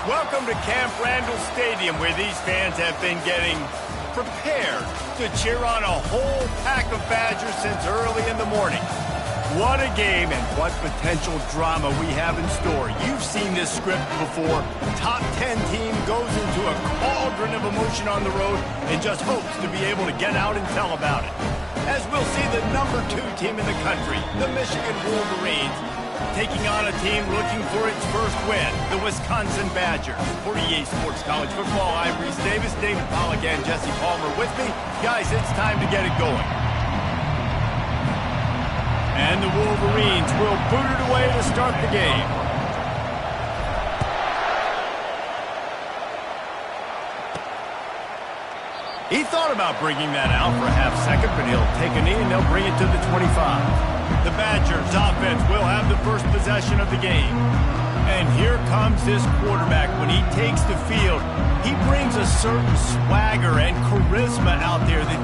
Welcome to Camp Randall Stadium, where these fans have been getting prepared to cheer on a whole pack of Badgers since early in the morning. What a game and what potential drama we have in store. You've seen this script before. Top 10 team goes into a cauldron of emotion on the road and just hopes to be able to get out and tell about it. As we'll see the number 2 team in the country, the Michigan Wolverines, taking on a team looking for its first win, the Wisconsin Badgers. For EA Sports College Football, I'm Reese Davis, David Pollack, and Jesse Palmer with me. Guys, it's time to get it going. And the Wolverines will boot it away to start the game. He thought about bringing that out for a half second, but he'll take a knee and they'll bring it to the 25. The Badgers offense will have the first possession of the game. And here comes this quarterback. When he takes the field, he brings a certain swagger and charisma out there that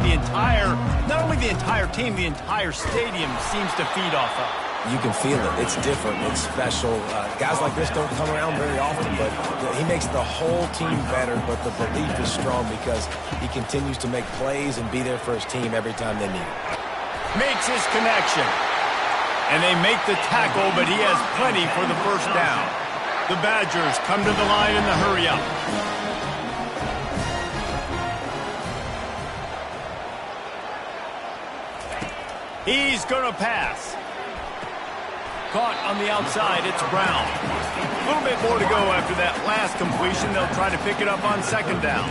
not only the entire team, the entire stadium seems to feed off of. You can feel it. It's different. It's special. Guys like this don't come around very often, but he makes the whole team better, but the belief is strong because he continues to make plays and be there for his team every time they need it. Makes his connection. And they make the tackle, but he has plenty for the first down. The Badgers come to the line in the hurry-up. He's going to pass. Caught on the outside, it's Brown. A little bit more to go after that last completion. They'll try to pick it up on second down.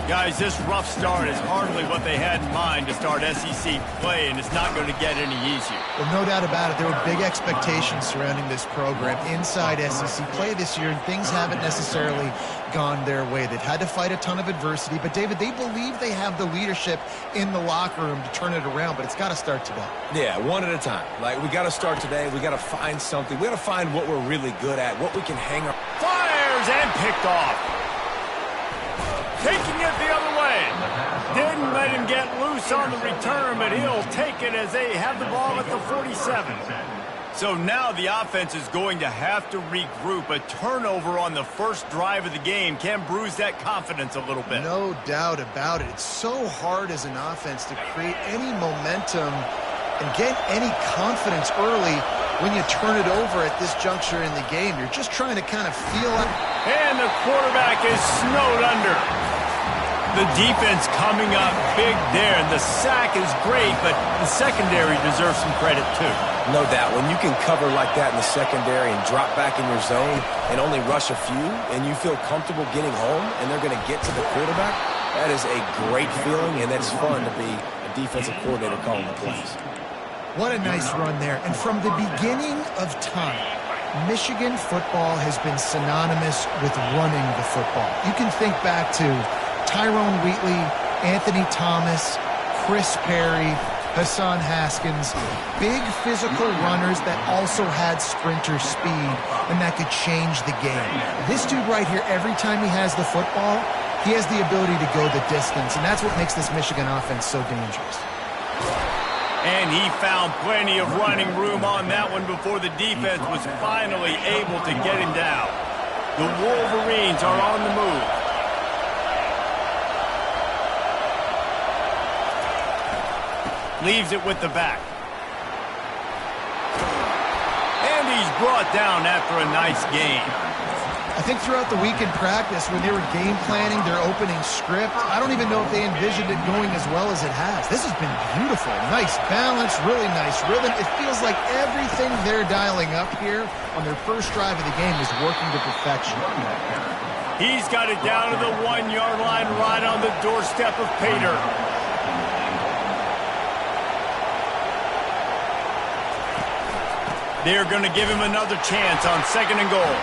Guys, this rough start is hardly what they had in mind to start SEC play, and it's not going to get any easier. Well, no doubt about it. There were big expectations surrounding this program inside SEC play this year, and things haven't necessarily gone their way. They've had to fight a ton of adversity, but, David, they believe they have the leadership in the locker room to turn it around, but it's got to start today. Yeah, one at a time. Like, we got to start today. We got to find something. We got to find what we're really good at, what we can hang on. Fires and picked off. Taking it the other way. Didn't let him get loose on the return, but he'll take it as they have the ball at the 47. So now the offense is going to have to regroup. A turnover on the first drive of the game can bruise that confidence a little bit. No doubt about it. It's so hard as an offense to create any momentum and get any confidence early when you turn it over at this juncture in the game. You're just trying to kind of feel it. And the quarterback is snowed under. The defense coming up big there, and the sack is great, but the secondary deserves some credit too. No doubt. When you can cover like that in the secondary and drop back in your zone and only rush a few, and you feel comfortable getting home and they're going to get to the quarterback, that is a great feeling, and that's fun to be a defensive coordinator calling the plays. What a nice run there. And from the beginning of time, Michigan football has been synonymous with running the football. You can think back to Tyrone Wheatley, Anthony Thomas, Chris Perry, Hassan Haskins, big physical runners that also had sprinter speed and that could change the game. This dude right here, every time he has the football, he has the ability to go the distance, and that's what makes this Michigan offense so dangerous. And he found plenty of running room on that one before the defense was finally able to get him down. The Wolverines are on the move. Leaves it with the back. And he's brought down after a nice gain. I think throughout the week in practice, when they were game planning their opening script, I don't even know if they envisioned it going as well as it has. This has been beautiful. Nice balance, really nice rhythm. It feels like everything they're dialing up here on their first drive of the game is working to perfection. He's got it down to the 1-yard line, right on the doorstep of Pater. They're going to give him another chance on 2nd and goal.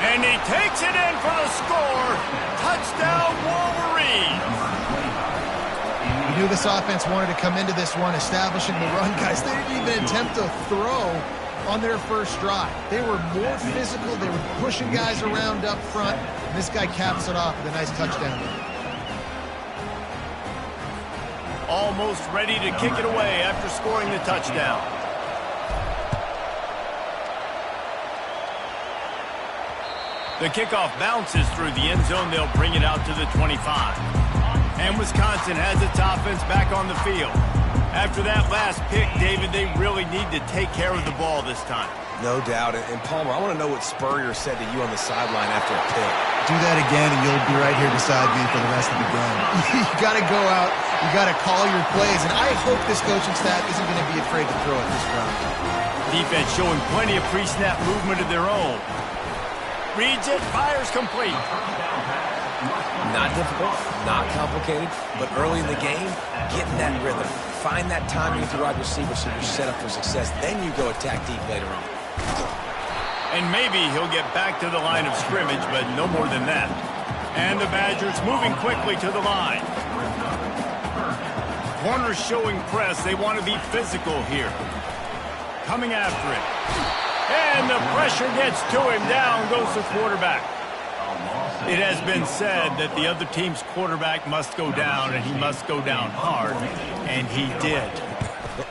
And he takes it in for the score. Touchdown, Wolverines. We knew this offense wanted to come into this one establishing the run, guys. They didn't even attempt to throw on their first drive. They were more physical. They were pushing guys around up front. And this guy caps it off with a nice touchdown. Almost ready to kick it away after scoring the touchdown. The kickoff bounces through the end zone. They'll bring it out to the 25. And Wisconsin has its offense back on the field. After that last pick, David, they really need to take care of the ball this time. No doubt. And Palmer, I want to know what Spurrier said to you on the sideline after a pick. Do that again, and you'll be right here beside me for the rest of the game. You got to go out. You got to call your plays. And I hope this coaching staff isn't going to be afraid to throw it this round. Defense showing plenty of pre-snap movement of their own. Reads it, fires complete. Not difficult, not complicated, but early in the game, get in that rhythm. Find that timing with your wide receiver so you're set up for success. Then you go attack deep later on. And maybe he'll get back to the line of scrimmage, but no more than that. And the Badgers moving quickly to the line. Corners showing press. They want to be physical here. Coming after it. And the pressure gets to him. Down goes the quarterback. It has been said that the other team's quarterback must go down, and he must go down hard. And he did.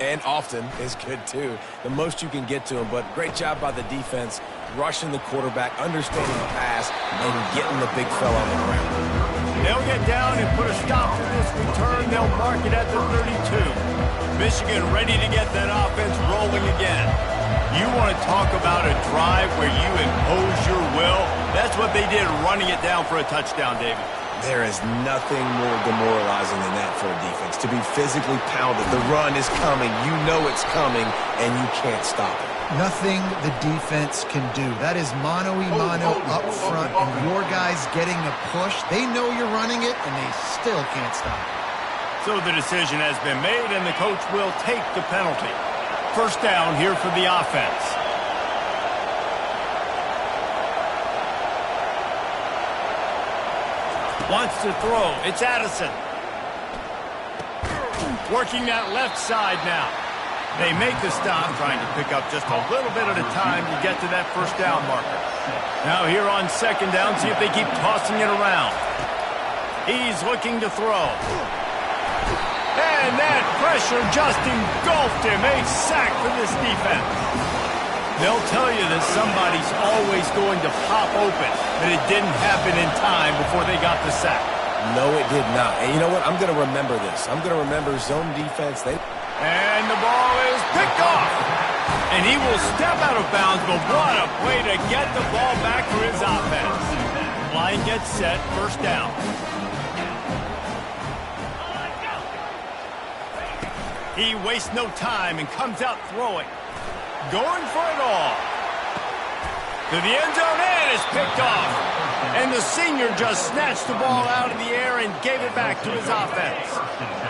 And often is good, too. The most you can get to him, but great job by the defense, rushing the quarterback, understanding the pass, and getting the big fella on the ground. They'll get down and put a stop to this return. They'll mark it at the 32. Michigan ready to get that offense rolling again. You want to talk about a drive where you impose your will? That's what they did, running it down for a touchdown, David. There is nothing more demoralizing than that for a defense. To be physically pounded. The run is coming. You know it's coming, and you can't stop it. Nothing the defense can do. That is mano-a-mano up front, and your guys getting a push. They know you're running it, and they still can't stop it. So the decision has been made, and the coach will take the penalty. First down here for the offense. Wants to throw. It's Addison. Working that left side now. They make the stop, trying to pick up just a little bit at a time to get to that first down marker. Now here on second down, see if they keep tossing it around. He's looking to throw. And that pressure just engulfed him. A sack for this defense. They'll tell you that somebody's always going to pop open, but it didn't happen in time before they got the sack. No, it did not. And you know what? I'm going to remember this. I'm going to remember zone defense. And the ball is picked off. And he will step out of bounds, but what a play to get the ball back for his offense. Line gets set, first down. He wastes no time and comes out throwing. Going for it all. To the end zone, and it's picked off. And the senior just snatched the ball out of the air and gave it back to his offense.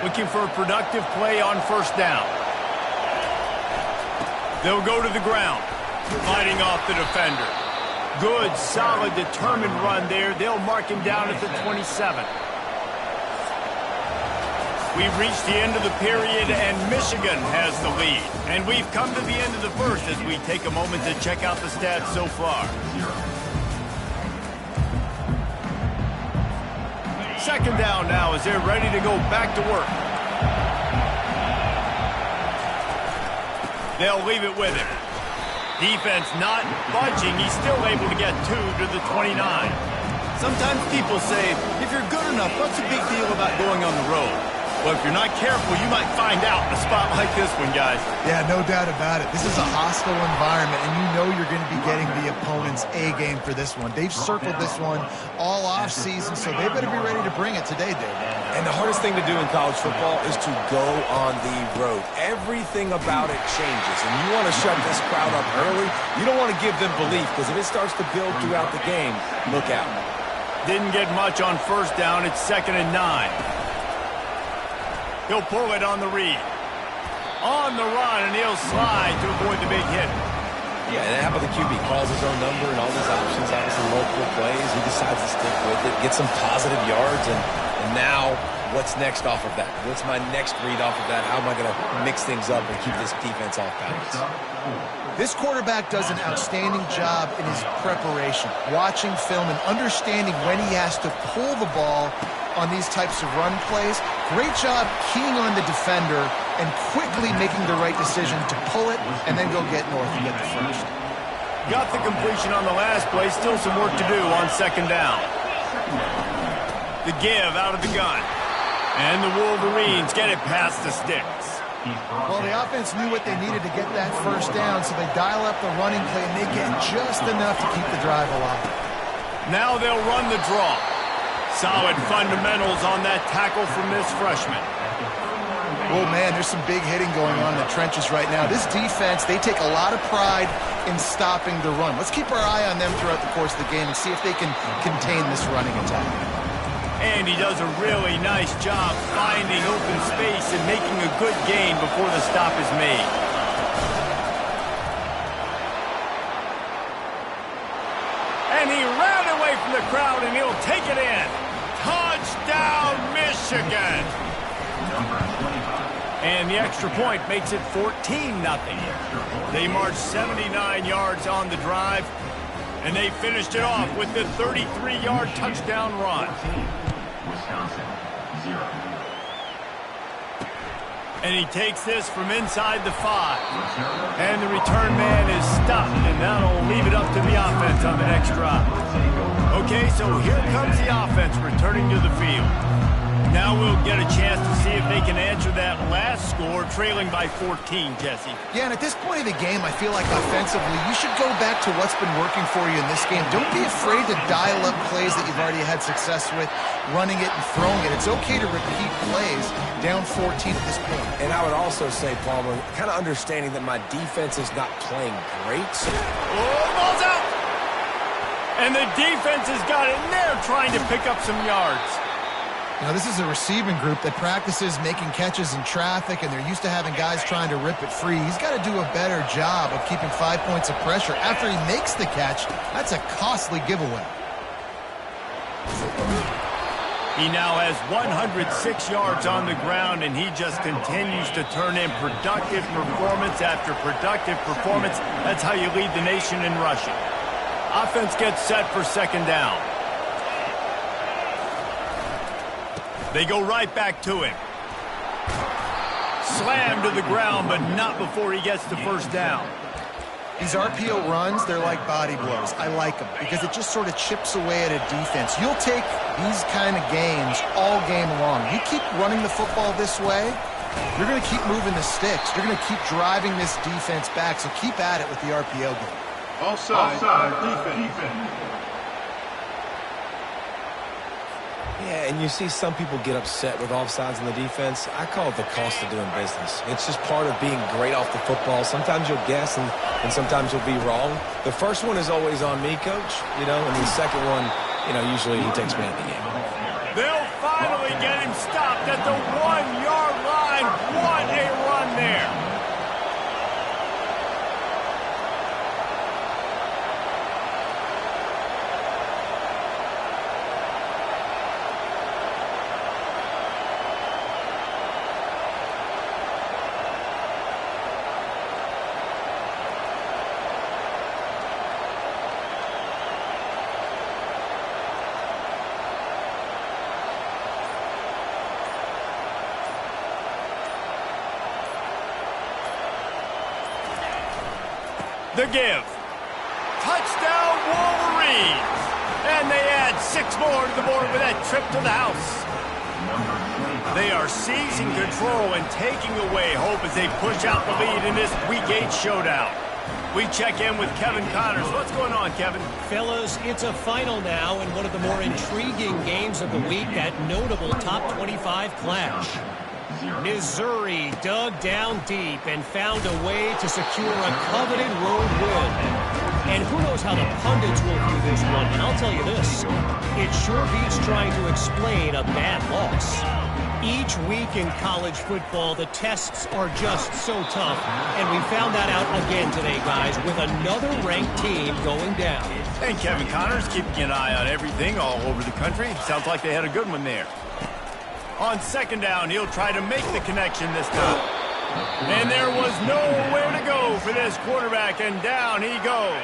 Looking for a productive play on first down. They'll go to the ground, fighting off the defender. Good, solid, determined run there. They'll mark him down at the 27. We've reached the end of the period, and Michigan has the lead. And we've come to the end of the first as we take a moment to check out the stats so far. Second down now as they're ready to go back to work. They'll leave it with him. Defense not budging. He's still able to get 2 to the 29. Sometimes people say, if you're good enough, what's the big deal about going on the road? Well, if you're not careful, you might find out in a spot like this one, guys. Yeah, no doubt about it. This is a hostile environment, and you know you're going to be getting the opponent's A game for this one. They've circled this one all offseason, so they better be ready to bring it today, David. And the hardest thing to do in college football is to go on the road. Everything about it changes, and you want to shut this crowd up early. You don't want to give them belief, because if it starts to build throughout the game, look out. Didn't get much on first down. It's 2nd and 9. He'll pull it on the read. On the run, and he'll slide to avoid the big hit. Yeah, and how about the QB? Calls his own number and all these options, obviously multiple plays. He decides to stick with it, get some positive yards, and now what's next off of that? What's my next read off of that? How am I going to mix things up and keep this defense off balance? This quarterback does an outstanding job in his preparation, watching film and understanding when he has to pull the ball on these types of run plays. Great job keying on the defender and quickly making the right decision to pull it and then go get north and get the first. Got the completion on the last play. Still some work to do on second down. The give out of the gun. And the Wolverines get it past the sticks. Well, the offense knew what they needed to get that first down, so they dial up the running play, and they get just enough to keep the drive alive. Now they'll run the draw. Solid fundamentals on that tackle from this freshman. Oh, man, there's some big hitting going on in the trenches right now. This defense, they take a lot of pride in stopping the run. Let's keep our eye on them throughout the course of the game and see if they can contain this running attack. And he does a really nice job finding open space and making a good gain before the stop is made. And he ran away from the crowd, and he'll take it in. Touchdown, Michigan! And the extra point makes it 14-0. They marched 79 yards on the drive, and they finished it off with the 33-yard touchdown run. Wisconsin, 0. And he takes this from inside the 5. And the return man is stopped, and that'll leave it up to the offense on the next drive. Okay, so here comes the offense returning to the field. Now we'll get a chance to see if they can answer that last score, trailing by 14, Jesse. Yeah, and at this point of the game, I feel like offensively, you should go back to what's been working for you in this game. Don't be afraid to dial up plays that you've already had success with, running it and throwing it. It's okay to repeat plays down 14 at this point. And I would also say, Palmer, kind of understanding that my defense is not playing great. So ball's out! And the defense has got it, and they're trying to pick up some yards. You know, this is a receiving group that practices making catches in traffic, and they're used to having guys trying to rip it free. He's got to do a better job of keeping 5 points of pressure. After he makes the catch, that's a costly giveaway. He now has 106 yards on the ground, and he just continues to turn in productive performance after productive performance. That's how you lead the nation in rushing. Offense gets set for second down. They go right back to him. Slammed to the ground, but not before he gets the first down. These RPO runs, they're like body blows. I like them because it just sort of chips away at a defense. You'll take these kind of games all game long. You keep running the football this way, you're going to keep moving the sticks. You're going to keep driving this defense back, so keep at it with the RPO game. Offside defense. yeah, and you see some people get upset with offsides in the defense. I call it the cost of doing business. It's just part of being great off the football. Sometimes you'll guess, and sometimes you'll be wrong. The first one is always on me, Coach, and the second one, usually he takes me out of the game. They'll finally get him stopped at the 1-yard line. What a run there. The give. Touchdown Wolverines. And they add 6 more to the board with that trip to the house. They are seizing control and taking away hope as they push out the lead in this Week 8 showdown. We check in with Kevin Connors. What's going on, Kevin? Fellas, it's a final now in one of the more intriguing games of the week, that notable top 25 clash. Missouri dug down deep and found a way to secure a coveted road win. And who knows how the pundits will view this one, but I'll tell you this, it sure beats trying to explain a bad loss. Each week in college football, the tests are just so tough, and we found that out again today, guys, with another ranked team going down. And Kevin Connors keeping an eye on everything all over the country. Sounds like they had a good one there. On second down, he'll try to make the connection this time. And there was nowhere to go for this quarterback, and down he goes.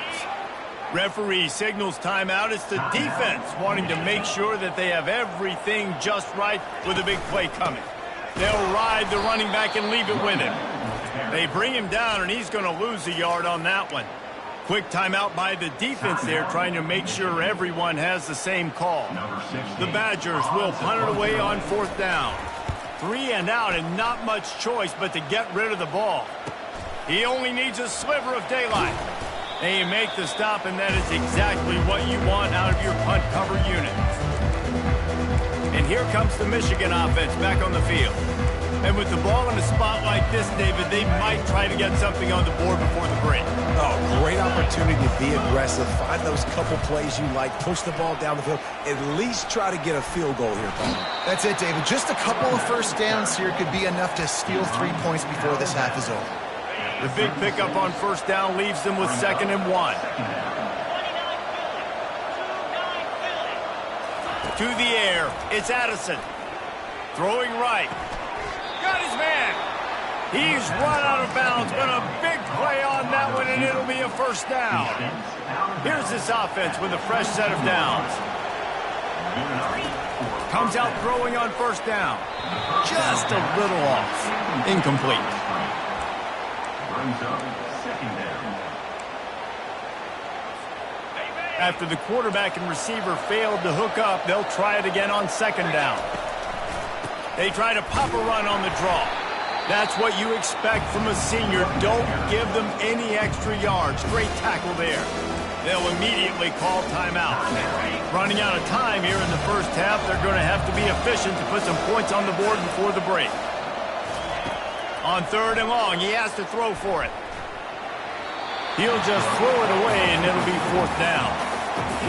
Referee signals timeout. It's the defense wanting to make sure that they have everything just right with a big play coming. They'll ride the running back and leave it with him. They bring him down, and he's going to lose a yard on that one. Quick timeout by the defense there, trying to make sure everyone has the same call. The Badgers will punt it away on 4th down. 3 and out, and not much choice but to get rid of the ball. He only needs a sliver of daylight. And you make the stop, and that is exactly what you want out of your punt cover unit. And here comes the Michigan offense back on the field. And with the ball in a spot like this, David, they might try to get something on the board before the break. Oh, great opportunity to be aggressive. Find those couple plays you like. Push the ball down the field. At least try to get a field goal here, Paul. That's it, David. Just a couple of first downs here could be enough to steal 3 points before this half is over. The big pickup on 1st down leaves them with 2nd and 1. To the air, it's Addison. Throwing right. Got his man. He's run out of bounds, but a big play on that one, and it'll be a 1st down. Here's this offense with a fresh set of downs. Comes out throwing on 1st down. Just a little off. Incomplete. After the quarterback and receiver failed to hook up, they'll try it again on 2nd down. They try to pop a run on the draw. That's what you expect from a senior. Don't give them any extra yards. Great tackle there. They'll immediately call timeout. Running out of time here in the 1st half, they're going to have to be efficient to put some points on the board before the break. On 3rd and long, he has to throw for it. He'll just throw it away, and it'll be 4th down.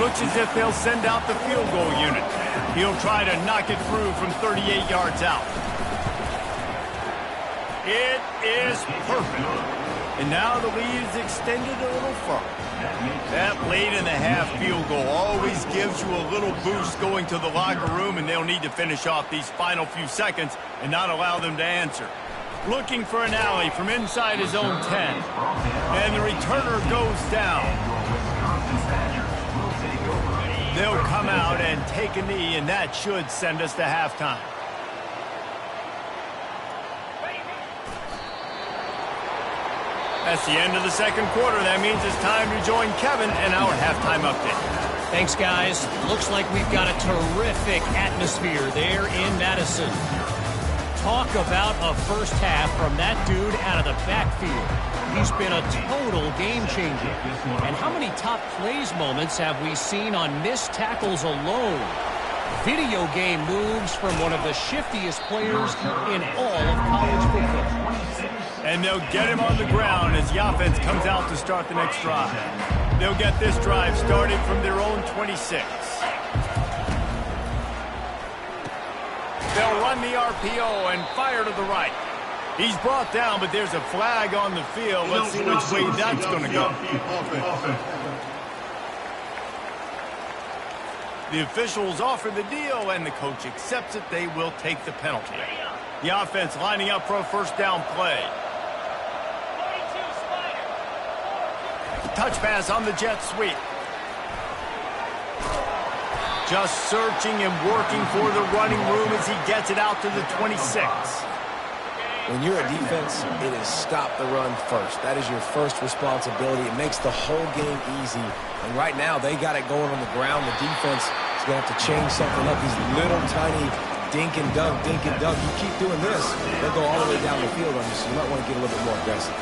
Looks as if they'll send out the field goal unit. He'll try to knock it through from 38 yards out. It is perfect. And now the lead is extended a little further. That late in the half field goal always gives you a little boost going to the locker room, and they'll need to finish off these final few seconds and not allow them to answer. Looking for an alley from inside his own 10. And the returner goes down. They'll come out and take a knee, and that should send us to halftime. That's the end of the 2nd quarter. That means it's time to join Kevin and our halftime update. Thanks, guys. Looks like we've got a terrific atmosphere there in Madison. Talk about a 1st half from that dude out of the backfield. He's been a total game changer. And how many top plays moments have we seen on missed tackles alone? Video game moves from one of the shiftiest players in all of college football. And they'll get him on the ground as the offense comes out to start the next drive. They'll get this drive started from their own 26. They'll run the RPO and fire to the right. He's brought down, but there's a flag on the field. Let's see which way that's going to go. The officials offer the deal, and the coach accepts it. They will take the penalty. The offense lining up for a 1st down play. Touch pass on the jet sweep. Just searching and working for the running room as he gets it out to the 26. When you're a defense, it is stop the run first. That is your first responsibility. It makes the whole game easy. And right now, they got it going on the ground. The defense is going to have to change something up. These little tiny dink and dunk, dink and dunk. You keep doing this, they'll go all the way down the field on you, so you might want to get a little bit more aggressive.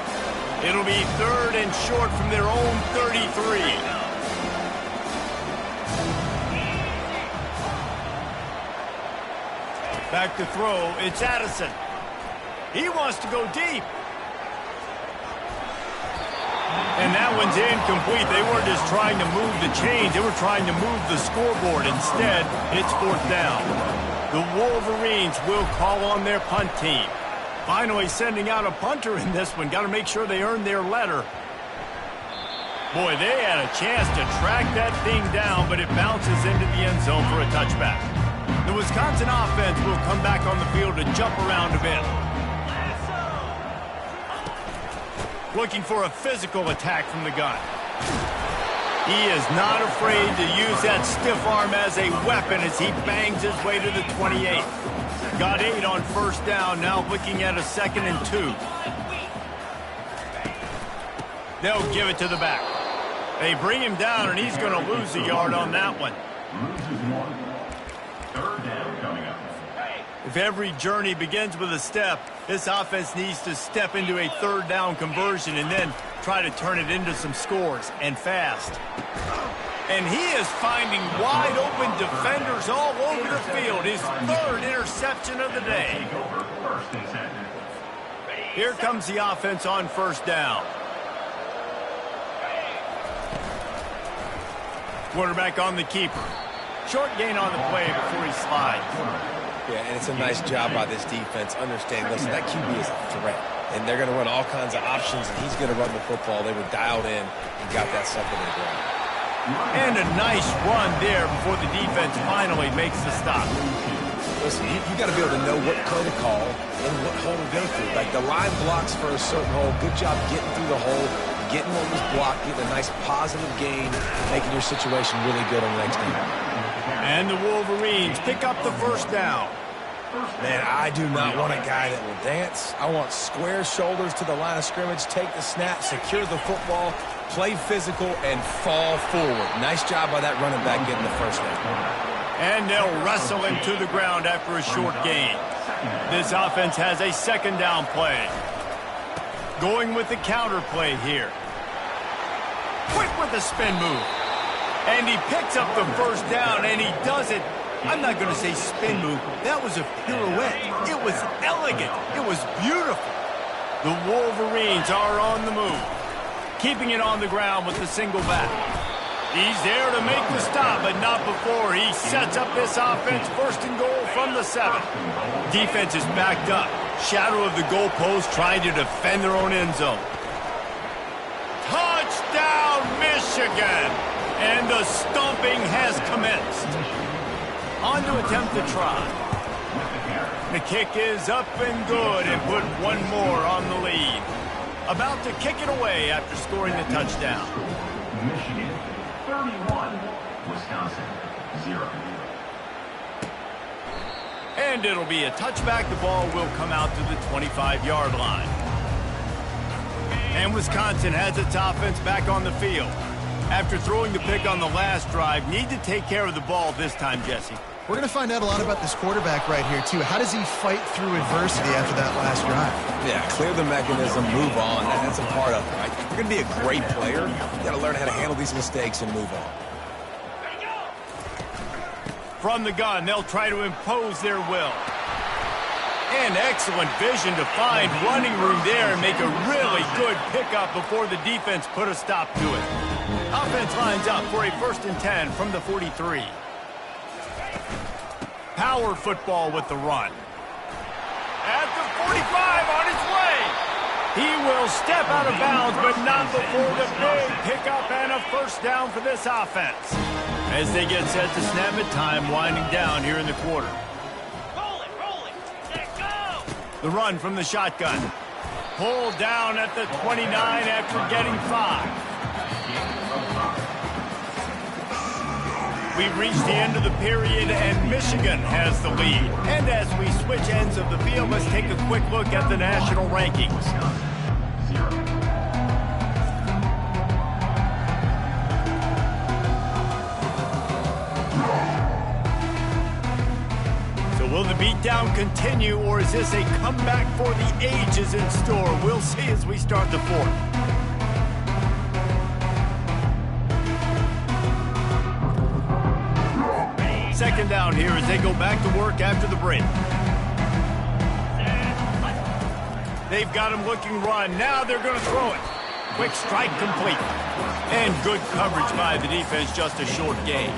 It'll be 3rd and short from their own 33. Back to throw, it's Addison. He wants to go deep. And that one's incomplete. They weren't just trying to move the chains. They were trying to move the scoreboard. Instead, it's 4th down. The Wolverines will call on their punt team. Finally sending out a punter in this one. Got to make sure they earn their letter. Boy, they had a chance to track that thing down, but it bounces into the end zone for a touchback. The Wisconsin offense will come back on the field to jump around a bit. Looking for a physical attack from the gun. He is not afraid to use that stiff arm as a weapon as he bangs his way to the 28. Got 8 on 1st down, now looking at a 2nd and 2. They'll give it to the back. They bring him down, and he's going to lose a yard on that one. Loses 1. Third down coming up. If every journey begins with a step, this offense needs to step into a third down conversion and then try to turn it into some scores, and fast. And he is finding wide open defenders all over the field. His third interception of the day. Here comes the offense on first down. Quarterback on the keeper. Short gain on the play before he slides. Yeah, and it's a nice job by this defense understanding, listen, that QB is a threat. And they're going to run all kinds of options, and he's going to run the football. They were dialed in and got that stuff in the ground. And a nice run there before the defense finally makes the stop. Listen, you got to be able to know what play to call and what hole to go through. Like the line blocks for a certain hole. Good job getting through the hole, getting what was blocked, getting a nice positive gain, making your situation really good on the next game. And the Wolverines pick up the first down. Man, I do not want a guy that will dance. I want square shoulders to the line of scrimmage, take the snap, secure the football, play physical, and fall forward. Nice job by that running back getting the first down. And they'll wrestle him to the ground after a short gain. This offense has a second down play. Going with the counter play here. Quick with the spin move. And he picks up the first down, and he does it. I'm not going to say spin move. That was a pirouette. It was elegant. It was beautiful. The Wolverines are on the move. Keeping it on the ground with the single back. He's there to make the stop, but not before he sets up this offense. First and goal from the 7. Defense is backed up. Shadow of the goalpost trying to defend their own end zone. Touchdown, Michigan! And the stomping has commenced. On to attempt to try. The kick is up and good and put one more on the lead. About to kick it away after scoring the touchdown. Michigan 31, Wisconsin 0. And it'll be a touchback. The ball will come out to the 25-yard line. And Wisconsin has its offense back on the field. After throwing the pick on the last drive, need to take care of the ball this time, Jesse. We're going to find out a lot about this quarterback right here, too. How does he fight through adversity after that last drive? Yeah, clear the mechanism, move on. That's a part of it, right? If you're going to be a great player, you got to learn how to handle these mistakes and move on. From the gun, they'll try to impose their will. And excellent vision to find running room there and make a really good pickup before the defense put a stop to it. Offense lines up for a 1st and 10 from the 43. Power football with the run. At the 45 on his way. He will step out of bounds, but not before the big pickup and a first down for this offense. As they get set to snap it, time winding down here in the quarter. Roll it, let go! The run from the shotgun. Pulled down at the 29 after getting 5. We've reached the end of the period, and Michigan has the lead. And as we switch ends of the field, let's take a quick look at the national rankings. So will the beatdown continue, or is this a comeback for the ages in store? We'll see as we start the 4th. Second down here as they go back to work after the break. They've got him looking run. Now they're going to throw it. Quick strike complete. And good coverage by the defense, just a short gain.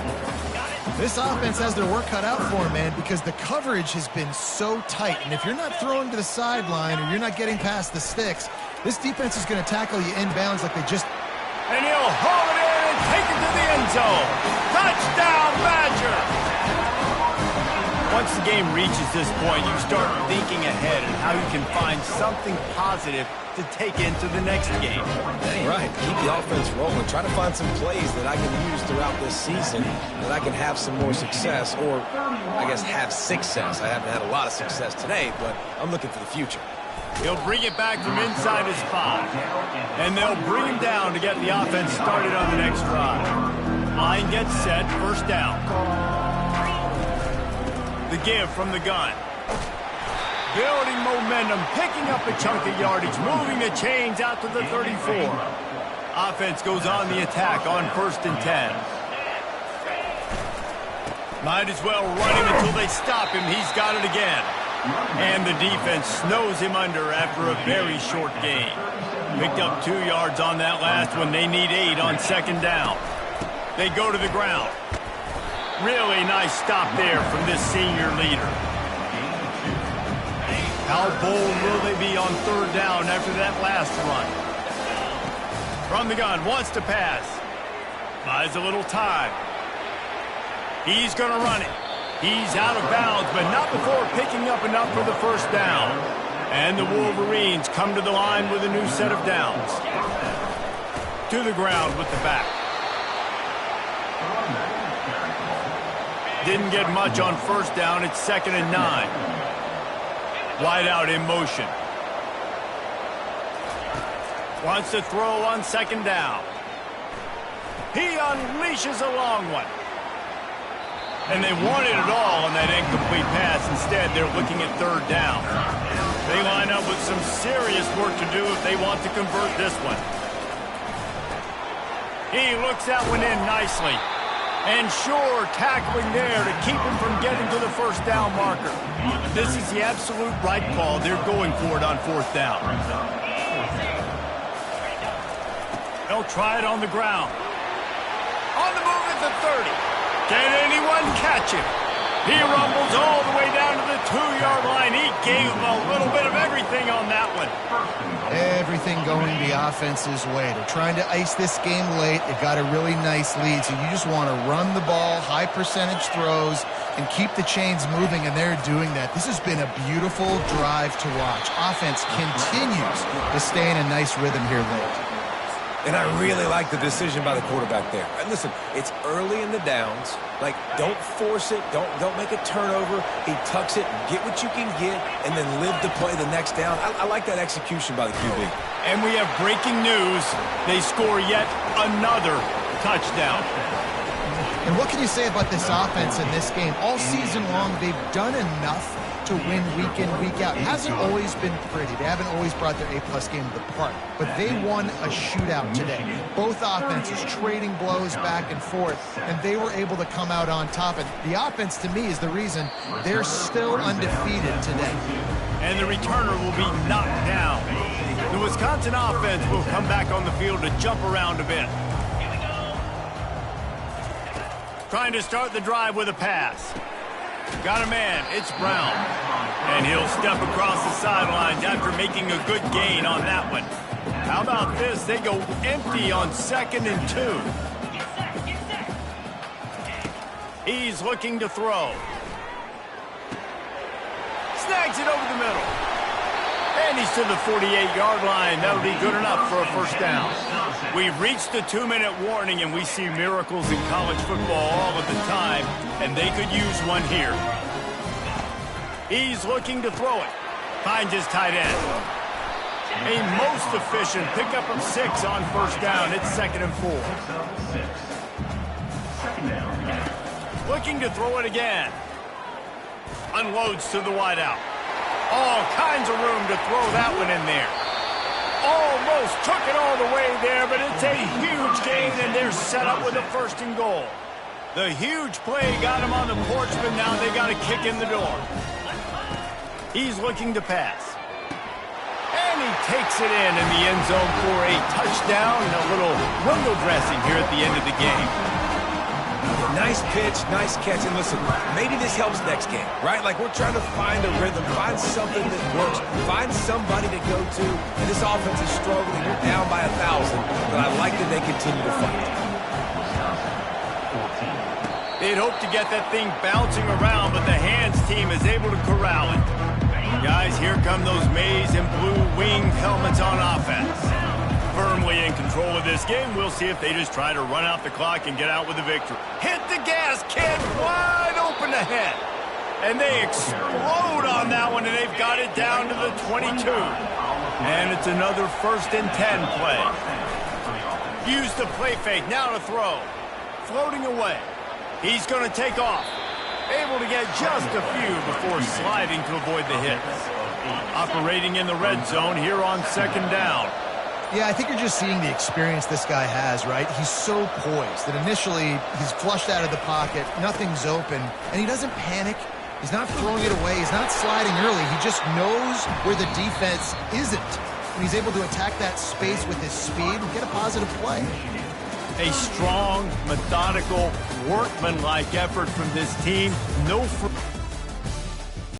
This offense has their work cut out for them, man, because the coverage has been so tight. And if you're not throwing to the sideline or you're not getting past the sticks, this defense is going to tackle you inbounds like they just... And he'll haul it in and take it to the end zone. Touchdown, Badger! Once the game reaches this point, you start thinking ahead and how you can find something positive to take into the next game. Right. Keep the offense rolling. Try to find some plays that I can use throughout this season that I can have some more success, or I guess have success. I haven't had a lot of success today, but I'm looking for the future. He'll bring it back from inside his 5. And they'll bring him down to get the offense started on the next drive. Line gets set, first down. The give from the gun. Building momentum, picking up a chunk of yardage, moving the chains out to the 34. Offense goes on the attack on 1st and 10. Might as well run him until they stop him. He's got it again. And the defense snows him under after a very short gain. Picked up 2 yards on that last one. They need 8 on 2nd down. They go to the ground. Really nice stop there from this senior leader. How bold will they be on 3rd down after that last run? From the gun, wants to pass. Buys a little time. He's going to run it. He's out of bounds, but not before picking up enough for the first down. And the Wolverines come to the line with a new set of downs. To the ground with the back. Didn't get much on 1st down. It's 2nd and 9. Wide out in motion. Wants to throw on 2nd down. He unleashes a long one. And they wanted it all on that incomplete pass. Instead, they're looking at 3rd down. They line up with some serious work to do if they want to convert this one. He looks that one in nicely. And sure, tackling there to keep him from getting to the 1st down marker. This is the absolute right call. They're going for it on 4th down. They'll try it on the ground. On the move at the 30. Can anyone catch him? He rumbles all the way down to the 2-yard line. He gave him a little bit of everything on that one. Everything going the offense's way. They're trying to ice this game late. They got a really nice lead, so you just want to run the ball, high percentage throws, and keep the chains moving, and they're doing that. This has been a beautiful drive to watch. Offense continues to stay in a nice rhythm here late. And I really like the decision by the quarterback there. And listen, it's early in the downs. Like, don't force it. Don't make a turnover. He tucks it, get what you can get, and then live to play the next down. I like that execution by the QB. And we have breaking news. They score yet another touchdown. And what can you say about this offense in this game? All season long, they've done enough to win week in, week out. It hasn't always been pretty. They haven't always brought their A-plus game to the park. But they won a shootout today. Both offenses trading blows back and forth, and they were able to come out on top. And the offense, to me, is the reason they're still undefeated today. And the returner will be knocked down. The Wisconsin offense will come back on the field to jump around a bit. Trying to start the drive with a pass. Got a man, it's Brown. And he'll step across the sidelines after making a good gain on that one. How about this? They go empty on 2nd and 2. He's looking to throw. Snags it over the middle. And he's to the 48-yard line. That'll be good enough for a first down. We've reached the 2-minute warning, and we see miracles in college football all of the time, and they could use one here. He's looking to throw it. Finds his tight end. A most efficient pickup of 6 on first down. It's 2nd and 4. Looking to throw it again. Unloads to the wideout. All kinds of room to throw that one in there. Almost took it all the way there, but it's a huge gain, and they're set up with a 1st and goal. The huge play got him on the porch, but now they got a kick in the door. He's looking to pass. And he takes it in the end zone for a touchdown and a little window dressing here at the end of the game. Nice pitch, nice catch. And listen, maybe this helps next game, right? Like, we're trying to find a rhythm, find something that works, find somebody to go to. And this offense is struggling. They're down by 1,000, but I like that they continue to fight. They'd hope to get that thing bouncing around, but the hands team is able to corral it. Guys, here come those maize and blue winged helmets on offense. Firmly in control of this game. We'll see if they just try to run out the clock and get out with the victory. Hit the gas, kid. Wide open ahead. And they explode on that one, and they've got it down to the 22. And it's another 1st and 10 play. Use the play fake, now to throw. Floating away. He's going to take off. Able to get just a few before sliding to avoid the hit. Operating in the red zone here on 2nd down. Yeah, I think you're just seeing the experience this guy has, right? He's so poised that initially he's flushed out of the pocket, nothing's open, and he doesn't panic. He's not throwing it away. He's not sliding early. He just knows where the defense isn't. And he's able to attack that space with his speed and get a positive play. A strong, methodical, workmanlike effort from this team. No